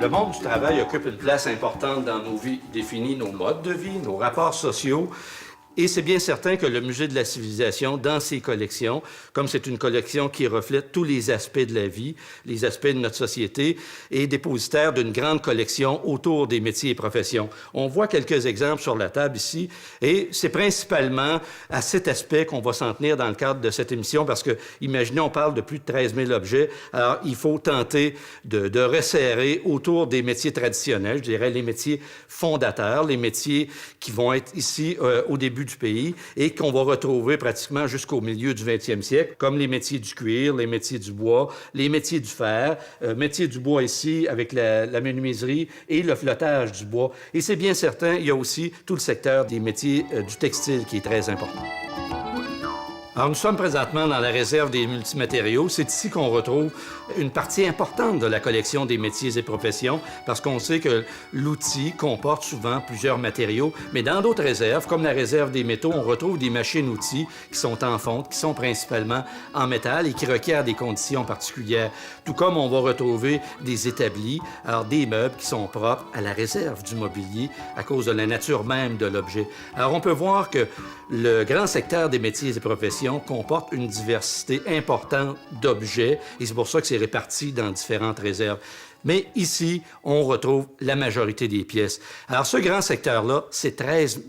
Le monde du travail occupe une place importante dans nos vies, définit nos modes de vie, nos rapports sociaux. Et c'est bien certain que le Musée de la civilisation, dans ses collections, comme c'est une collection qui reflète tous les aspects de la vie, les aspects de notre société, est dépositaire d'une grande collection autour des métiers et professions. On voit quelques exemples sur la table ici, et c'est principalement à cet aspect qu'on va s'en tenir dans le cadre de cette émission, parce que, imaginez, on parle de plus de 13 000 objets, alors il faut tenter de resserrer autour des métiers traditionnels, je dirais les métiers fondateurs, les métiers qui vont être ici au début du pays et qu'on va retrouver pratiquement jusqu'au milieu du 20e siècle, comme les métiers du cuir, les métiers du bois, les métiers du fer, métiers du bois ici avec la menuiserie et le flottage du bois. Et c'est bien certain, il y a aussi tout le secteur des métiers du textile qui est très important. Alors, nous sommes présentement dans la réserve des multimatériaux. C'est ici qu'on retrouve une partie importante de la collection des métiers et professions, parce qu'on sait que l'outil comporte souvent plusieurs matériaux. Mais dans d'autres réserves, comme la réserve des métaux, on retrouve des machines-outils qui sont en fonte, qui sont principalement en métal et qui requièrent des conditions particulières. Tout comme on va retrouver des établis, alors des meubles qui sont propres à la réserve du mobilier à cause de la nature même de l'objet. Alors, on peut voir que le grand secteur des métiers et professions comporte une diversité importante d'objets et c'est pour ça que c'est réparti dans différentes réserves. Mais ici, on retrouve la majorité des pièces. Alors, ce grand secteur-là, c'est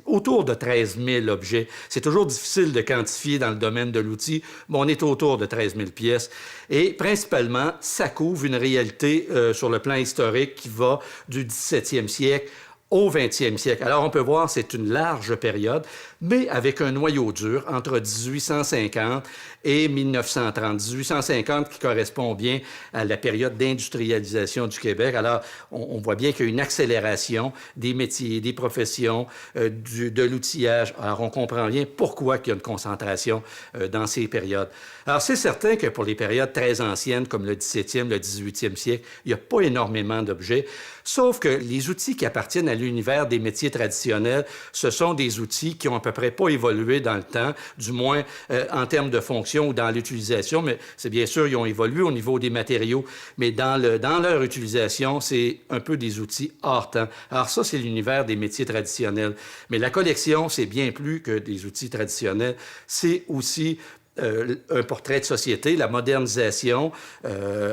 autour de 13 000 objets. C'est toujours difficile de quantifier dans le domaine de l'outil, mais on est autour de 13 000 pièces. Et principalement, ça couvre une réalité sur le plan historique qui va du 17e siècle au 20e siècle. Alors, on peut voir, c'est une large période, mais avec un noyau dur entre 1850 et 1930. 1850 qui correspond bien à la période d'industrialisation du Québec. Alors, on voit bien qu'il y a une accélération des métiers, des professions, de l'outillage. Alors, on comprend bien pourquoi il y a une concentration dans ces périodes. Alors, c'est certain que pour les périodes très anciennes, comme le 17e, le 18e siècle, il n'y a pas énormément d'objets, sauf que les outils qui appartiennent à l'univers des métiers traditionnels, ce sont des outils qui ont à peu près pas évolué dans le temps, du moins en termes de fonction ou dans l'utilisation, mais c'est bien sûr, ils ont évolué au niveau des matériaux, mais dans leur utilisation, c'est un peu des outils hors temps. Alors ça, c'est l'univers des métiers traditionnels. Mais la collection, c'est bien plus que des outils traditionnels, c'est aussi un portrait de société, la modernisation.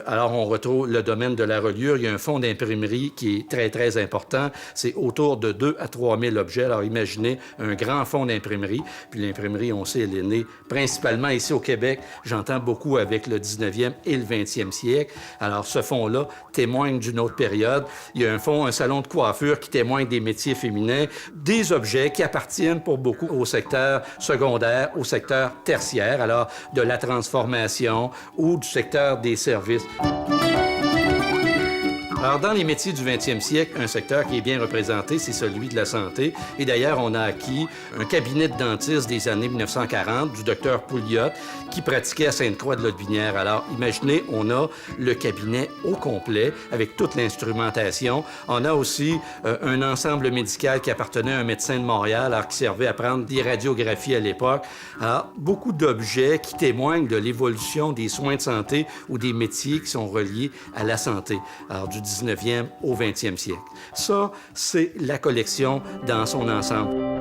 Alors, on retrouve le domaine de la reliure. Il y a un fonds d'imprimerie qui est très, très important. C'est autour de 2 à 3 000 objets. Alors, imaginez un grand fonds d'imprimerie. Puis l'imprimerie, on sait, elle est née principalement ici au Québec. J'entends beaucoup avec le 19e et le 20e siècle. Alors, ce fonds-là témoigne d'une autre période. Il y a un salon de coiffure qui témoigne des métiers féminins, des objets qui appartiennent pour beaucoup au secteur secondaire, au secteur tertiaire. Alors, de la transformation ou du secteur des services. Alors, dans les métiers du 20e siècle, un secteur qui est bien représenté, c'est celui de la santé. Et d'ailleurs, on a acquis un cabinet de dentiste des années 1940 du docteur Pouliot qui pratiquait à Sainte-Croix-de-Lotbinière. Alors, imaginez, on a le cabinet au complet avec toute l'instrumentation. On a aussi un ensemble médical qui appartenait à un médecin de Montréal, alors qui servait à prendre des radiographies à l'époque. Alors, beaucoup d'objets qui témoignent de l'évolution des soins de santé ou des métiers qui sont reliés à la santé. Alors, du 19e au 20e siècle. Ça, c'est la collection dans son ensemble.